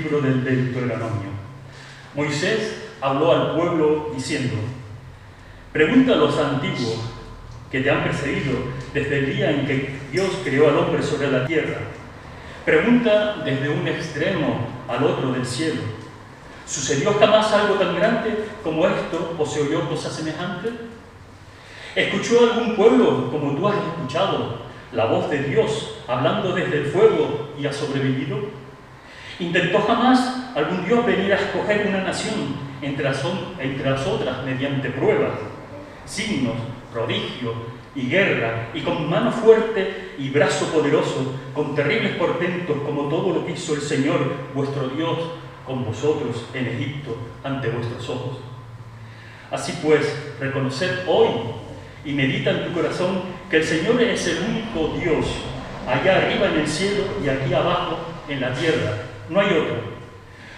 libro del Deuteronomio. Moisés habló al pueblo diciendo: pregunta a los antiguos que te han precedido desde el día en que Dios creó al hombre sobre la tierra. Pregunta desde un extremo al otro del cielo: ¿sucedió jamás algo tan grande como esto, o se oyó cosa semejante? ¿Escuchó algún pueblo como tú has escuchado la voz de Dios hablando desde el fuego y ha sobrevivido? ¿Intentó jamás algún Dios venir a escoger una nación entre las otras mediante pruebas, signos, prodigios y guerra, y con mano fuerte y brazo poderoso, con terribles portentos, como todo lo que hizo el Señor vuestro Dios con vosotros en Egipto ante vuestros ojos? Así pues, reconoced hoy y medita en tu corazón que el Señor es el único Dios, allá arriba en el cielo y aquí abajo en la tierra. No hay otro.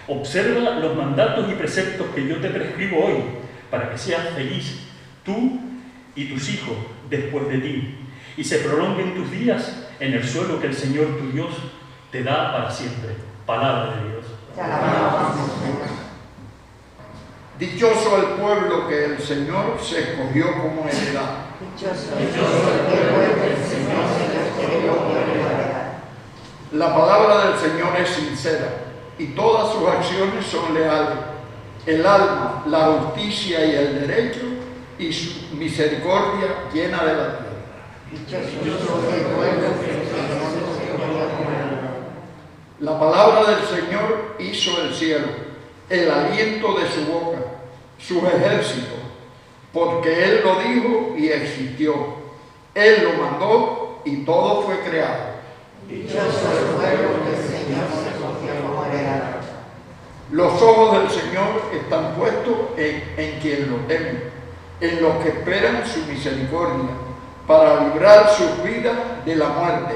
Observa los mandatos y preceptos que yo te prescribo hoy, para que seas feliz, tú y tus hijos después de ti, y se prolonguen tus días en el suelo que el Señor tu Dios te da para siempre. Palabra de Dios. Dichoso el pueblo que el Señor se escogió como heredad. Dichoso el pueblo que el Señor se escogió como heredad. La palabra del Señor es sincera y todas sus acciones son leales. El alma, la justicia y el derecho, y su misericordia llena de la tierra. Dichoso el pueblo que el Señor se escogió como heredad. La palabra del Señor hizo el cielo, el aliento de su boca, sus ejércitos, porque Él lo dijo y existió. Él lo mandó y todo fue creado. Dichoso el pueblo que el Señor se escogió como heredad. Los ojos del Señor están puestos en quien lo temen, en los que esperan su misericordia, para librar sus vidas de la muerte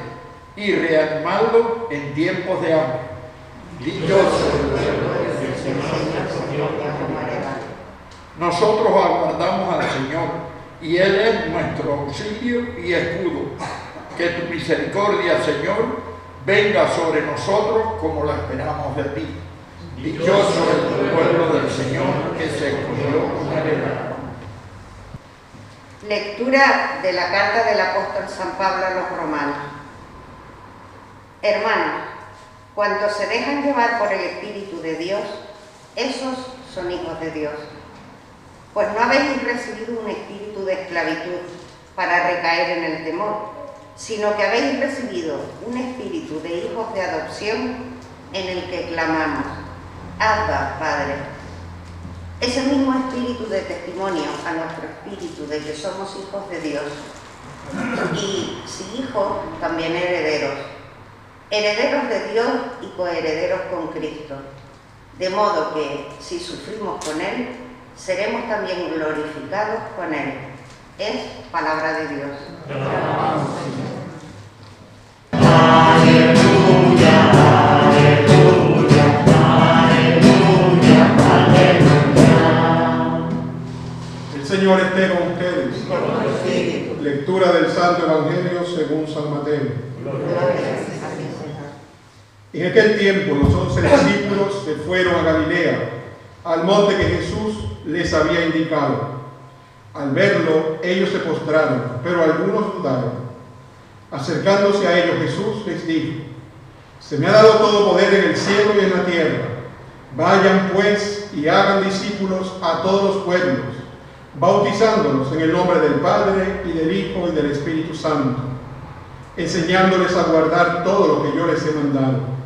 y reanimarlos en tiempos de hambre. Dichoso el pueblo que el Señor se escogió como heredad. Nosotros aguardamos al Señor, y Él es nuestro auxilio y escudo. Que tu misericordia, Señor, venga sobre nosotros como la esperamos de ti. Dichoso el pueblo del Señor que se escogió como heredad. Lectura de la carta del apóstol San Pablo a los romanos. Hermanos, cuantos se dejan llevar por el Espíritu de Dios, esos son hijos de Dios. Pues no habéis recibido un espíritu de esclavitud para recaer en el temor, sino que habéis recibido un espíritu de hijos de adopción en el que clamamos: Abba, Padre. Ese mismo espíritu de testimonio a nuestro espíritu de que somos hijos de Dios. Y si hijos, también herederos. Herederos de Dios y coherederos con Cristo. De modo que, si sufrimos con Él, seremos también glorificados con Él. Es palabra de Dios. Aleluya, aleluya, aleluya, aleluya. El Señor esté con ustedes. Con tu espíritu. Lectura del Santo Evangelio según San Mateo. En aquel tiempo los 11 discípulos se fueron a Galilea, al monte que Jesús les había indicado. Al verlo, ellos se postraron, pero algunos dudaron. Acercándose a ellos, Jesús les dijo: se me ha dado todo poder en el cielo y en la tierra. Vayan pues y hagan discípulos a todos los pueblos, bautizándolos en el nombre del Padre y del Hijo y del Espíritu Santo, enseñándoles a guardar todo lo que yo les he mandado.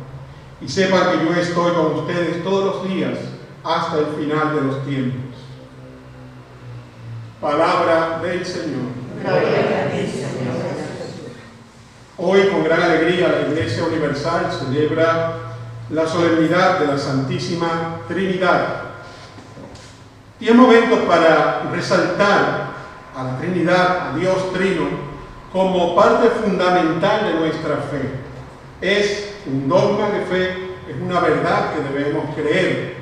Y sepan que yo estoy con ustedes todos los días hasta el final de los tiempos. Palabra del Señor. Gloria a ti, Señor. Hoy, con gran alegría, la Iglesia Universal celebra la solemnidad de la Santísima Trinidad. Y es momento para resaltar a la Trinidad, a Dios Trino, como parte fundamental de nuestra fe. Es un dogma de fe, es una verdad que debemos creer.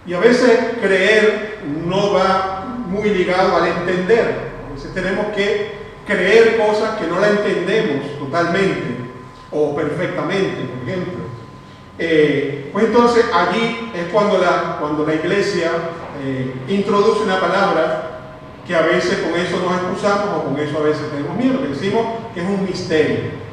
Y a veces creer no va muy ligado al entender. A veces tenemos que creer cosas que no la entendemos totalmente o perfectamente, por ejemplo. Pues entonces allí es cuando la iglesia introduce una palabra que a veces con eso nos excusamos o con eso a veces tenemos miedo, que decimos que es un misterio.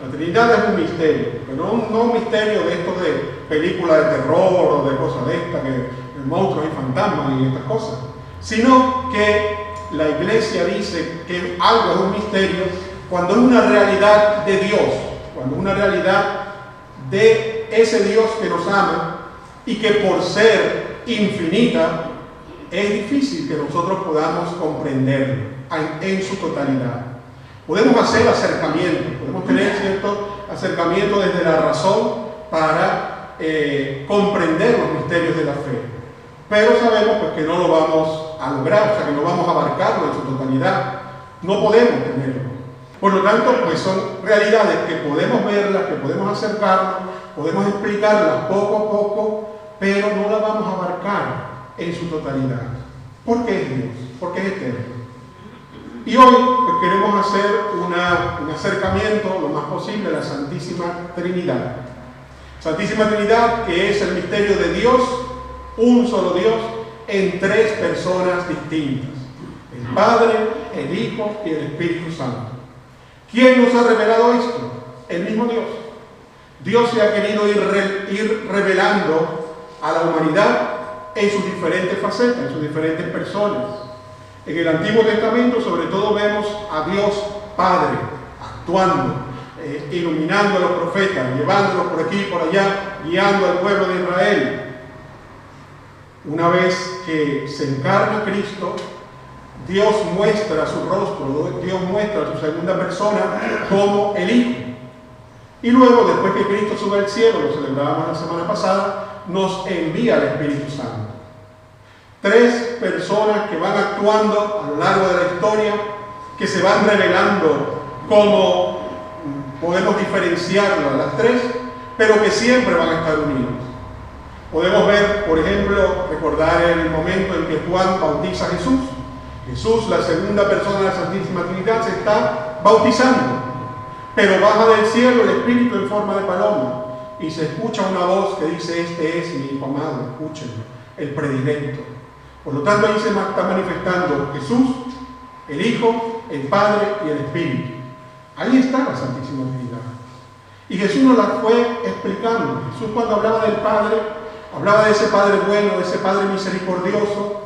La Trinidad es un misterio, pero no un misterio de estos de películas de terror o de cosas de estas, que monstruos y fantasmas y estas cosas, sino que la iglesia dice que algo es un misterio cuando es una realidad de Dios, cuando es una realidad de ese Dios que nos ama y que por ser infinita es difícil que nosotros podamos comprenderlo en su totalidad. Podemos hacer acercamientos, podemos tener cierto acercamiento desde la razón para comprender los misterios de la fe, pero sabemos pues, que no lo vamos a lograr, o sea, que no vamos a abarcarlo en su totalidad, no podemos tenerlo. Por lo tanto, pues son realidades que podemos verlas, que podemos acercarnos, podemos explicarlas poco a poco, pero no las vamos a abarcar en su totalidad. ¿Por qué es Dios? Porque es eterno. Y hoy pues, queremos hacer un acercamiento lo más posible a la Santísima Trinidad. Santísima Trinidad, que es el misterio de Dios, un solo Dios, en tres personas distintas: el Padre, el Hijo y el Espíritu Santo. ¿Quién nos ha revelado esto? El mismo Dios. Dios se ha querido ir revelando a la humanidad en sus diferentes facetas, en sus diferentes personas. En el Antiguo Testamento sobre todo vemos a Dios Padre actuando, iluminando a los profetas, llevándolos por aquí y por allá, guiando al pueblo de Israel. Una vez que se encarna Cristo, Dios muestra su rostro, Dios muestra su segunda persona como el Hijo. Y luego, después que Cristo sube al cielo, lo celebrábamos la semana pasada, nos envía el Espíritu Santo. Tres personas que van actuando a lo largo de la historia, que se van revelando como podemos diferenciarlo a las tres, pero que siempre van a estar unidos. Podemos ver, por ejemplo, recordar el momento en que Juan bautiza a Jesús. Jesús, la segunda persona de la Santísima Trinidad, se está bautizando, pero baja del cielo el Espíritu en forma de paloma y se escucha una voz que dice: este es mi Hijo amado, escúchenlo, el predilecto. Por lo tanto, ahí se está manifestando Jesús, el Hijo, el Padre y el Espíritu. Ahí está la Santísima Trinidad. Y Jesús nos la fue explicando. Jesús, cuando hablaba del Padre, hablaba de ese Padre bueno, de ese Padre misericordioso,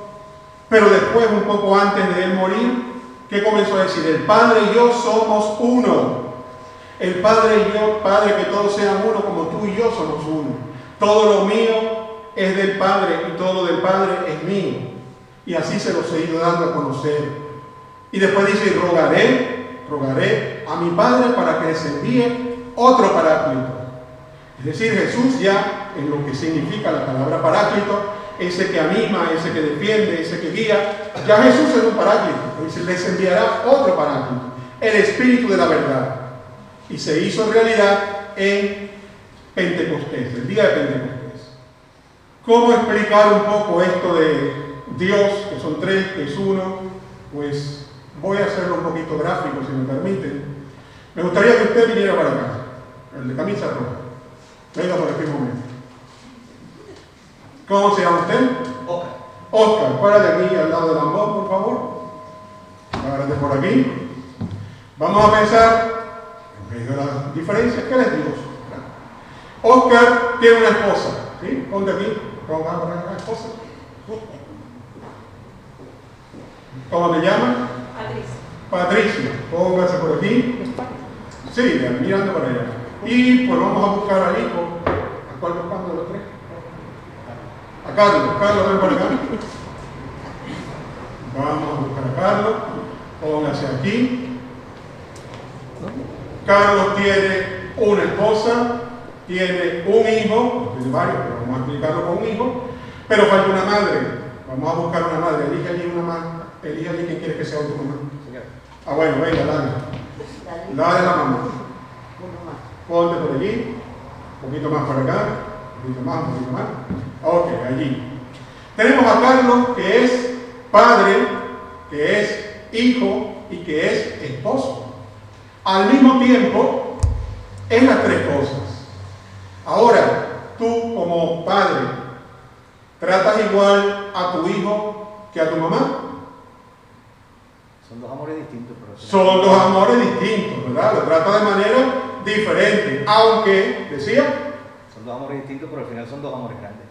pero después, un poco antes de él morir, ¿qué comenzó a decir? El Padre y yo somos uno. El Padre y yo, Padre, que todos sean uno como tú y yo somos uno. Todo lo mío es del Padre y todo lo del Padre es mío. Y así se los he ido dando a conocer. Y después dice: rogaré a mi Padre para que les envíe otro Paráclito. Es decir, Jesús ya, en lo que significa la palabra Paráclito, ese que anima, ese que defiende, ese que guía, ya Jesús es un Paráclito. Dice: les enviará otro Paráclito, el Espíritu de la verdad. Y se hizo realidad en Pentecostés, el día de Pentecostés. ¿Cómo explicar un poco esto de Dios, que son tres, que es uno? Pues voy a hacerlo un poquito gráfico, si me permiten. Me gustaría que usted viniera para acá, el de camisa roja. Venga por aquí un momento. ¿Cómo se llama usted? Oscar. Oscar, para de aquí al lado del ambón, por favor. Párate por aquí. Vamos a pensar, en medio de las diferencias, ¿qué les digo? Oscar tiene una esposa, ¿sí? Ponte aquí, ponga una esposa. ¿Cómo te llamas? Patricia. Póngase por aquí. Sí, mirando para allá. Y pues vamos a buscar al hijo. ¿A cuál buscamos de los tres? A Carlos. Carlos, ven por acá. Vamos a buscar a Carlos. Póngase aquí. Carlos tiene una esposa, tiene un hijo, tiene varios, pero vamos a explicarlo con un hijo, pero falta una madre. Vamos a buscar una madre. Elige allí una madre. Elige allí quien quiere que sea tu mamá. Ah, bueno, venga, dale. Dale la mamá. Ponte por allí, un poquito más para acá, un poquito más. Ok, allí. Tenemos a Carlos, que es padre, que es hijo y que es esposo. Al mismo tiempo, es las tres cosas. Ahora, tú como padre, ¿tratas igual a tu hijo que a tu mamá? Son dos amores distintos. Pero son dos amores distintos, ¿verdad? Lo trata de manera diferente, aunque, decía, son dos amores distintos, pero al final son dos amores grandes.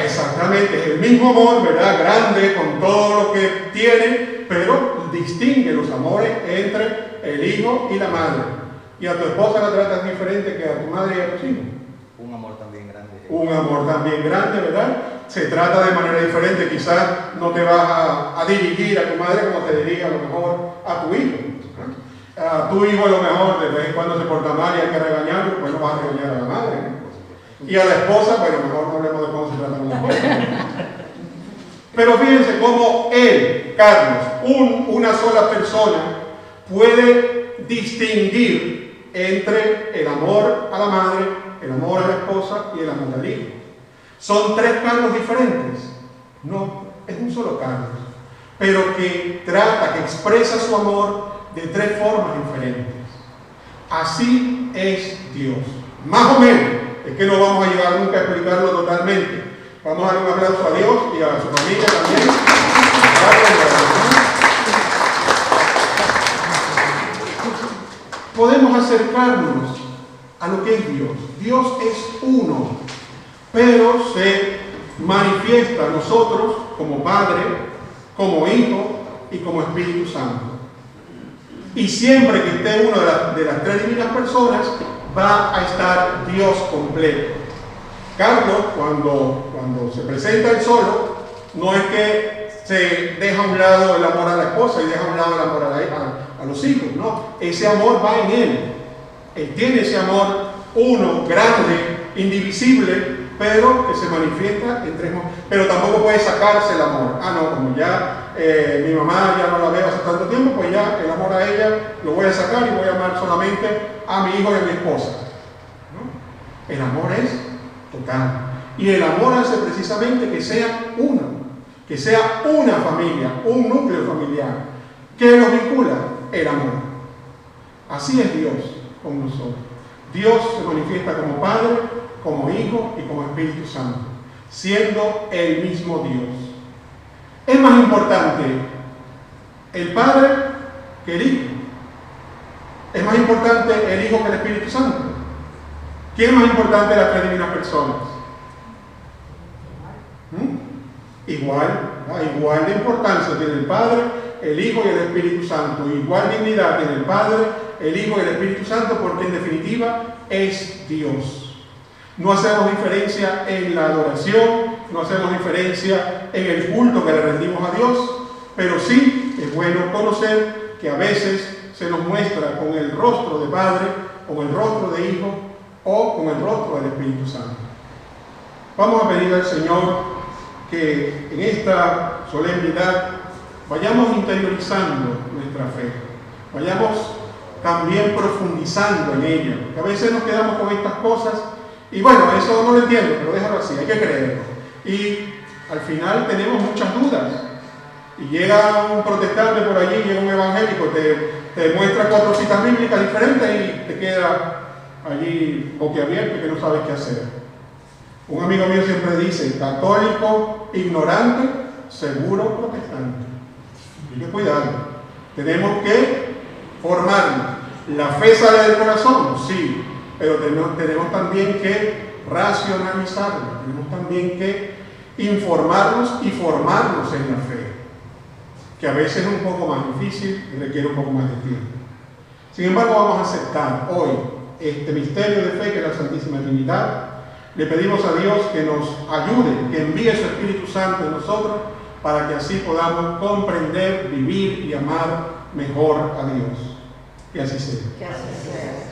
Exactamente, es el mismo amor, ¿verdad? Grande, con todo lo que tiene, pero distingue los amores entre el hijo y la madre. Y a tu esposa la tratas diferente que a tu madre y a tus hijos. Un amor también grande. Un amor también grande, ¿verdad? Se trata de manera diferente. Quizás no te vas a dirigir a tu madre como te dirige a lo mejor a tu hijo. A tu hijo a lo mejor de vez en cuando se porta mal y hay que regañarlo, pues no vas a regañar a la madre, ¿no? Y a la esposa, pero mejor no hablemos de cómo se trata con la esposa. Pero fíjense cómo él, Carlos, una sola persona, puede distinguir entre el amor a la madre, el amor a la esposa y el amor al hijo. ¿Son tres Carlos diferentes? No, es un solo Carlos, pero que trata, que expresa su amor de tres formas diferentes. Así es Dios. Más o menos, es que no vamos a llegar nunca a explicarlo totalmente. Vamos a dar un aplauso a Dios y a su familia también. Podemos acercarnos a lo que es Dios. Dios es uno, pero se manifiesta a nosotros como Padre, como Hijo y como Espíritu Santo. Y siempre que esté una de las tres divinas personas, va a estar Dios completo. Carlos, cuando se presenta él solo, no es que se deja a un lado el amor a la esposa y deja a un lado el amor a los hijos, no. Ese amor va en él. Él tiene ese amor uno, grande, indivisible, pero que se manifiesta en tres momentos. Pero tampoco puede sacarse el amor. Ah, no, como ya mi mamá ya no la veo hace tanto tiempo, pues ya el amor a ella lo voy a sacar y voy a amar solamente a mi hijo y a mi esposa, ¿no? El amor es total. Y el amor hace precisamente que sea uno, que sea una familia, un núcleo familiar. ¿Qué los vincula? El amor. Así es Dios con nosotros. Dios se manifiesta como Padre, como Hijo y como Espíritu Santo, siendo el mismo Dios. Es más importante el Padre que el Hijo. Es más importante el Hijo que el Espíritu Santo. ¿Quién es más importante de las tres divinas personas? Igual de importancia tiene el Padre, el Hijo y el Espíritu Santo. Igual dignidad tiene el Padre, el Hijo y el Espíritu Santo, porque en definitiva es Dios. No hacemos diferencia en la adoración, no hacemos diferencia en el culto que le rendimos a Dios, pero sí es bueno conocer que a veces se nos muestra con el rostro de Padre, con el rostro de Hijo o con el rostro del Espíritu Santo. Vamos a pedir al Señor que en esta solemnidad vayamos interiorizando nuestra fe, vayamos también profundizando en ella, porque a veces nos quedamos con estas cosas y bueno, eso no lo entiendo, pero déjalo así, hay que creerlo. Y al final tenemos muchas dudas. Y llega un protestante por allí, llega un evangélico, te muestra 4 citas bíblicas diferentes y te queda allí boquiabierto y que no sabes qué hacer. Un amigo mío siempre dice, católico, ignorante, seguro protestante. Hay que cuidarlo. Tenemos que formarnos. La fe sale del corazón, sí, pero tenemos también que racionalizarla. Tenemos también que informarnos y formarnos en la fe, que a veces es un poco más difícil y requiere un poco más de tiempo. Sin embargo, vamos a aceptar hoy este misterio de fe que es la Santísima Trinidad. Le pedimos a Dios que nos ayude, que envíe su Espíritu Santo en nosotros para que así podamos comprender, vivir y amar mejor a Dios. Que así sea. Que así sea.